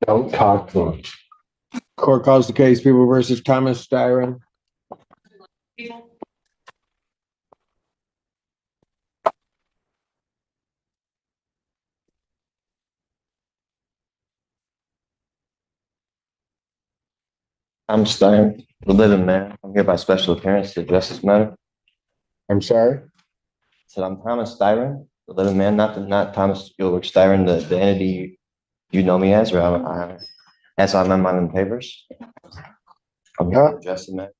Don't talk to him. Court calls the case People versus Thomas Styron. I'm Stein, the living man. I'm here by special appearance to address this matter. I'm sorry? So I'm Thomas Styron, the living man, not Thomas Gilbert Styron, the entity you know me as, or as I'm in the papers. I'm here to address the matter.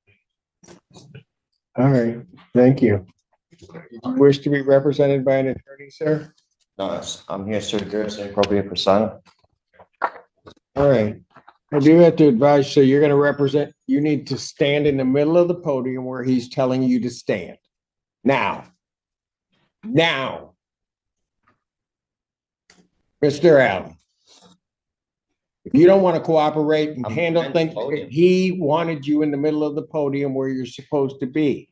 All right, thank you. You wish to be represented by an attorney, sir? No, I'm here to address the appropriate persona. All right. I do have to advise, so you're going to represent, you need to stand in the middle of the podium where he's telling you to stand. Now. Mr. Allen. If you don't want to cooperate and handle things, he wanted you in the middle of the podium where you're supposed to be.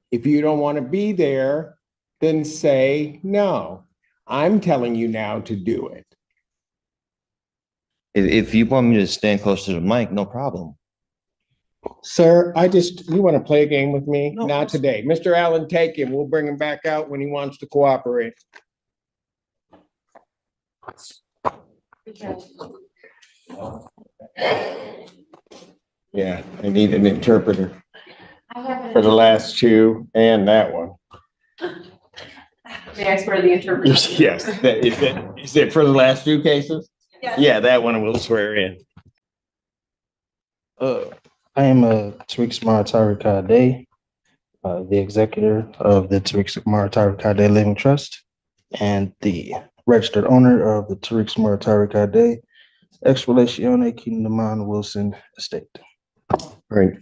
If you don't want to be there, then say no. I'm telling you now to do it. If you want me to stand close to the mic, no problem. Sir, you want to play a game with me? No. Not today. Mr. Allen, take him. We'll bring him back out when he wants to cooperate. Yeah, I need an interpreter for the last two and that one. May I swear the interpreter? Yes, is it for the last two cases? Yes. Yeah, that one we'll swear in. I am Tariq Samaritari Kade, the executor of the Tariq Samaritari Kade Living Trust and the registered owner of the Tariq Samaritari Kade Ex Relatione Kingdomon Wilson Estate. Right.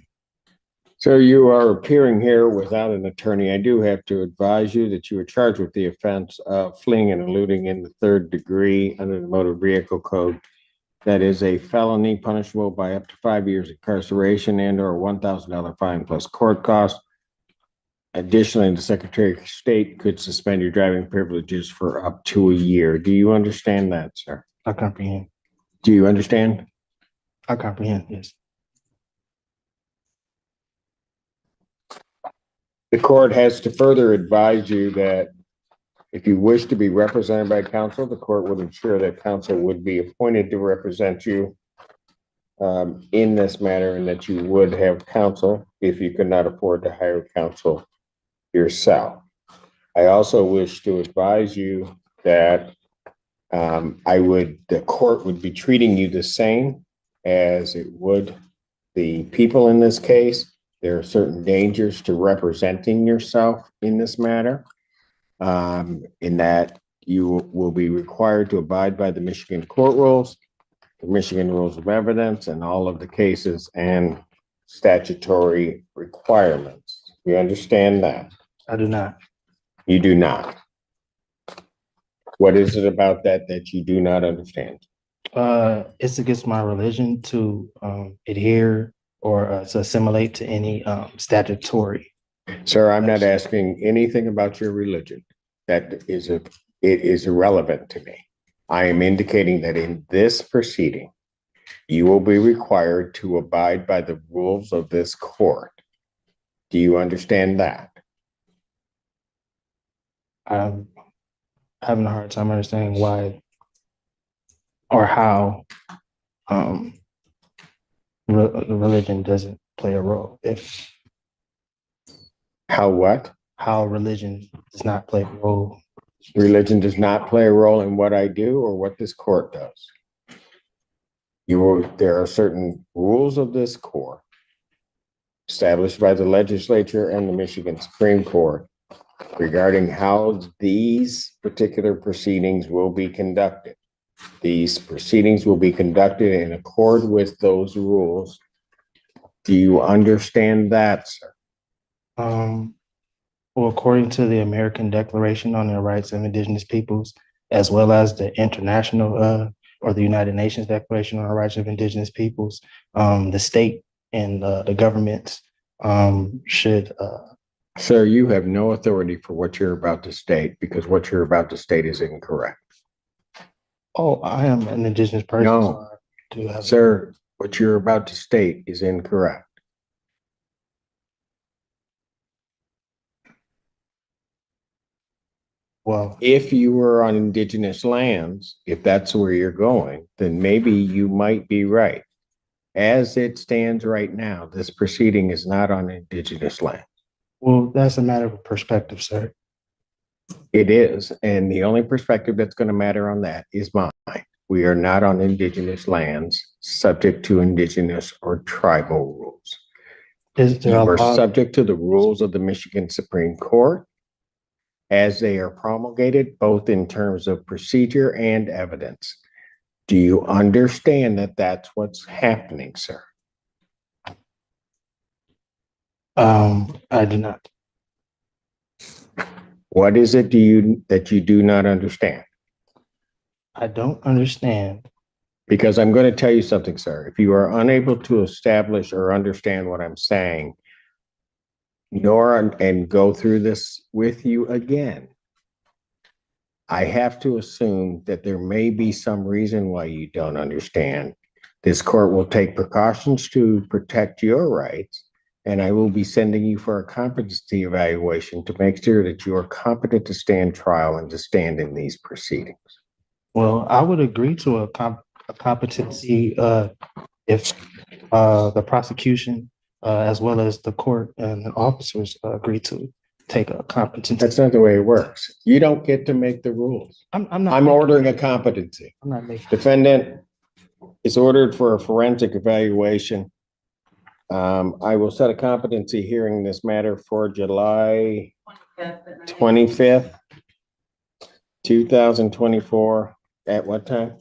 So you are appearing here without an attorney. I do have to advise you that you are charged with the offense of fleeing and eluding in the third degree under the Motor Vehicle Code. That is a felony punishable by up to 5 years incarceration and or $1,000 fine plus court costs. Additionally, the Secretary of State could suspend your driving privileges for up to a year. Do you understand that, sir? I comprehend. Do you understand? I comprehend, yes. The court has to further advise you that if you wish to be represented by counsel, the court would ensure that counsel would be appointed to represent you in this matter, and that you would have counsel if you could not afford to hire counsel yourself. I also wish to advise you that the court would be treating you the same as it would the people in this case. There are certain dangers to representing yourself in this matter, in that you will be required to abide by the Michigan court rules, the Michigan rules of evidence, and all of the cases and statutory requirements. You understand that? I do not. You do not. What is it about that you do not understand? It's against my religion to adhere or to assimilate to any statutory. Sir, I'm not asking anything about your religion. It is irrelevant to me. I am indicating that in this proceeding, you will be required to abide by the rules of this court. Do you understand that? I'm having a hard time understanding why or how religion doesn't play a role. How religion does not play a role. Religion does not play a role in what I do or what this court does. There are certain rules of this court established by the legislature and the Michigan Supreme Court regarding how these particular proceedings will be conducted. These proceedings will be conducted in accord with those rules. Do you understand that, sir? Well, according to the American Declaration on the Rights of Indigenous Peoples, as well as the international or the United Nations Declaration on the Rights of Indigenous Peoples, the state and the government should. Sir, you have no authority for what you're about to state, because what you're about to state is incorrect. Oh, I am an Indigenous person. No, Do you have? Sir, what you're about to state is incorrect. Well, If you were on indigenous lands, if that's where you're going, then maybe you might be right. As it stands right now, this proceeding is not on indigenous land. well, that's a matter of perspective, sir. It is, and the only perspective that's going to matter on that is mine. We are not on indigenous lands subject to indigenous or tribal rules. Is You there a are law? subject to the rules of the Michigan Supreme Court as they are promulgated, both in terms of procedure and evidence. Do you understand that that's what's happening, sir? I do not. What is it that you do not understand? I don't understand. Because I'm going to tell you something, sir. If you are unable to establish or understand what I'm saying, and go through this with you again, I have to assume that there may be some reason why you don't understand. This court will take precautions to protect your rights, and I will be sending you for a competency evaluation to make sure that you are competent to stand trial and to stand in these proceedings. Well, I would agree to a competency if the prosecution as well as the court and the officers agree to take a competency. That's not the way it works. You don't get to make the rules. I'm not. I'm ordering a competency. I'm not making. Defendant is ordered for a forensic evaluation. I will set a competency hearing in this matter for July 25th, 2024. At what time?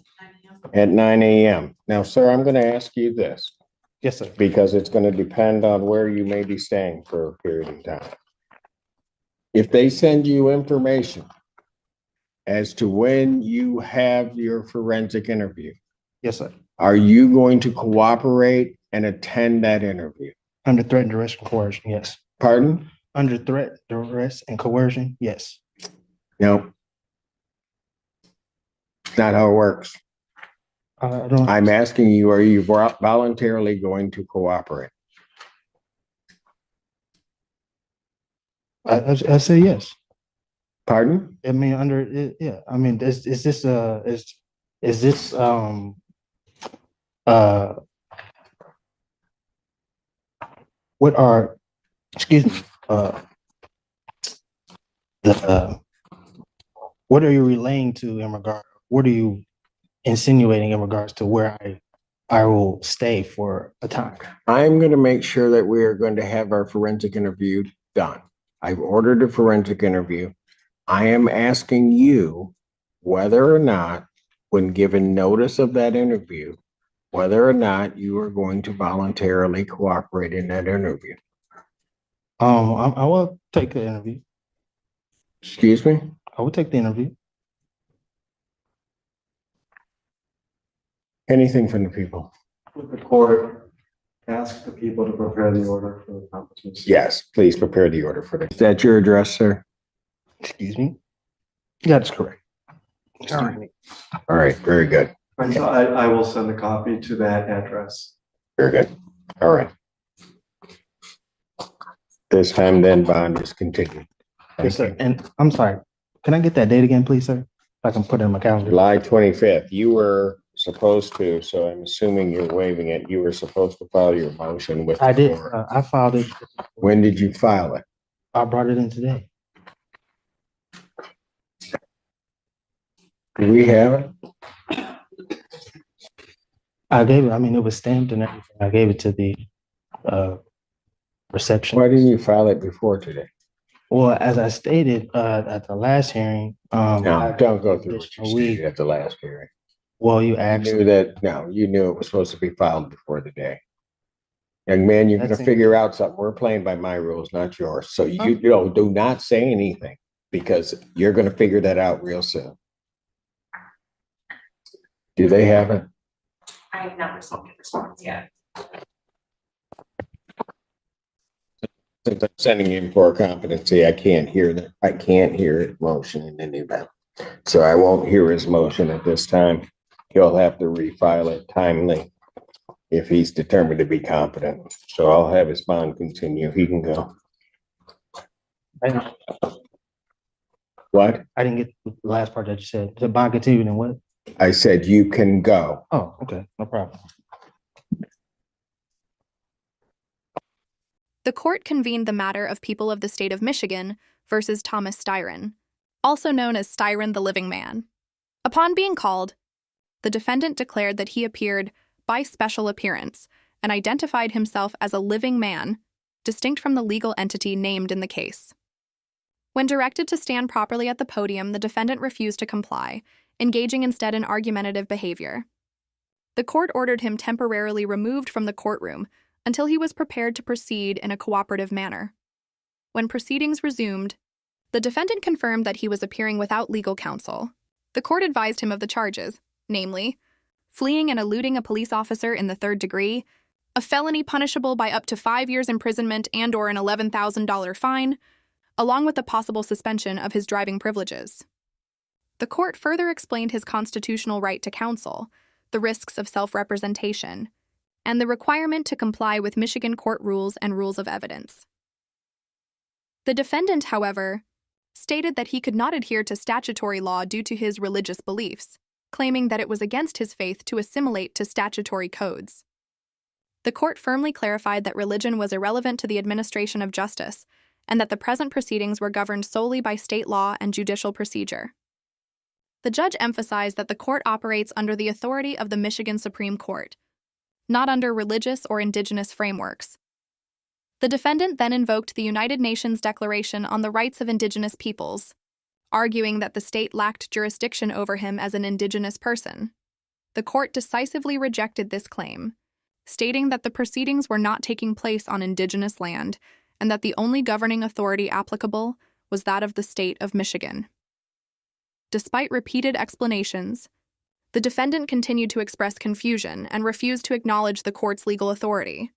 At 9 a.m. Now, sir, I'm going to ask you this Yes, sir. because it's going to depend on where you may be staying for a period of time. If they send you information as to when you have your forensic interview, Yes, sir. are you going to cooperate and attend that interview? Under threat, duress, and coercion. Yes. Pardon? Under threat, duress, and coercion. Yes. No. Not how it works. I don't. I'm asking you, are you voluntarily going to cooperate? I say yes. Pardon? I mean, under it, yeah. I mean, is this what are, excuse me, the what are you relaying to in regard? What are you insinuating in regards to where I will stay for a time? I'm going to make sure that we are going to have our forensic interview done. I've ordered a forensic interview. I am asking you whether or not, when given notice of that interview, whether or not you are going to voluntarily cooperate in that interview. I will take the interview. Excuse me? I will take the interview. Anything from the people? With the court, ask the people to prepare the order for the competency. Yes, please prepare the order for this. Is that your address, sir? Excuse me. That's correct. All right. All right, very good. And so I will send a copy to that address. Very good. All right. This time then bond is continued. Yes, sir. And I'm sorry. Can I get that date again, please, sir? If I can put it in my calendar. July 25th, you were supposed to, so I'm assuming you're waiving it. You were supposed to file your motion with. I the did. court. I filed it. When did you file it? I brought it in today. Do we have it? I gave it. I mean, it was stamped and everything. I gave it to the reception. Why didn't you file it before today? Well, as I stated at the last hearing, No, don't go through what you additional week. stated at the last hearing. Well, you You asked. knew that, no, you knew it was supposed to be filed before the day. Young man, you're gonna That's it. figure out something. We're playing by my rules, not yours. So you do not say anything because you're gonna figure that out real soon. Do they have it? I have not received a response yet. Since I'm sending in for a competency, I can't hear that. I can't hear his motion in any event. So I won't hear his motion at this time. he'll have to refile it timely if he's determined to be competent. So I'll have his bond continue. He can go. I What? I didn't get the last part that you said. The bond continued and what? I said you can go. Oh, okay, no problem. The court convened the matter of People of the State of Michigan versus Thomas Styron, also known as Styron the Living Man. Upon being called, the defendant declared that he appeared by special appearance and identified himself as a living man, distinct from the legal entity named in the case. When directed to stand properly at the podium, the defendant refused to comply, engaging instead in argumentative behavior. The court ordered him temporarily removed from the courtroom until he was prepared to proceed in a cooperative manner. When proceedings resumed, the defendant confirmed that he was appearing without legal counsel. The court advised him of the charges, namely, fleeing and eluding a police officer in the third degree, a felony punishable by up to 5 years imprisonment and/or an $11,000 fine, along with the possible suspension of his driving privileges. The court further explained his constitutional right to counsel, the risks of self-representation, and the requirement to comply with Michigan court rules and rules of evidence. The defendant, however, stated that he could not adhere to statutory law due to his religious beliefs, claiming that it was against his faith to assimilate to statutory codes. The court firmly clarified that religion was irrelevant to the administration of justice, and that the present proceedings were governed solely by state law and judicial procedure. The judge emphasized that the court operates under the authority of the Michigan Supreme Court, not under religious or indigenous frameworks. The defendant then invoked the United Nations Declaration on the Rights of Indigenous Peoples, arguing that the state lacked jurisdiction over him as an indigenous person. The court decisively rejected this claim, stating that the proceedings were not taking place on indigenous land and that the only governing authority applicable was that of the state of Michigan. Despite repeated explanations, the defendant continued to express confusion and refused to acknowledge the court's legal authority.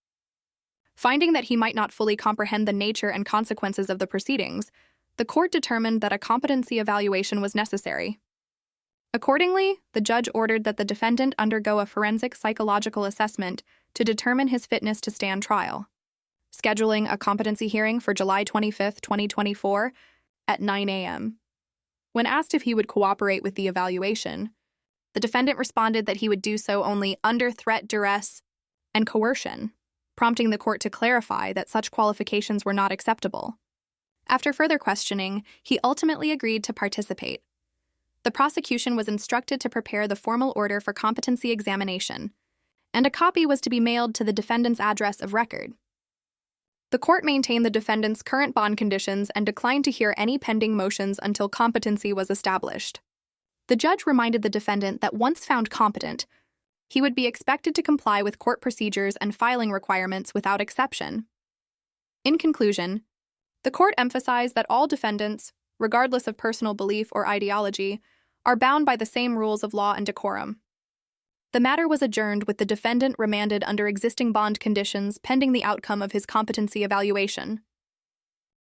Finding that he might not fully comprehend the nature and consequences of the proceedings, the court determined that a competency evaluation was necessary. Accordingly, the judge ordered that the defendant undergo a forensic psychological assessment to determine his fitness to stand trial, scheduling a competency hearing for July 25, 2024, at 9 a.m. When asked if he would cooperate with the evaluation, the defendant responded that he would do so only under threat, duress, and coercion, prompting the court to clarify that such qualifications were not acceptable. After further questioning, he ultimately agreed to participate. The prosecution was instructed to prepare the formal order for competency examination, and a copy was to be mailed to the defendant's address of record. The court maintained the defendant's current bond conditions and declined to hear any pending motions until competency was established. The judge reminded the defendant that once found competent, he would be expected to comply with court procedures and filing requirements without exception. In conclusion, the court emphasized that all defendants, regardless of personal belief or ideology, are bound by the same rules of law and decorum. The matter was adjourned with the defendant remanded under existing bond conditions pending the outcome of his competency evaluation.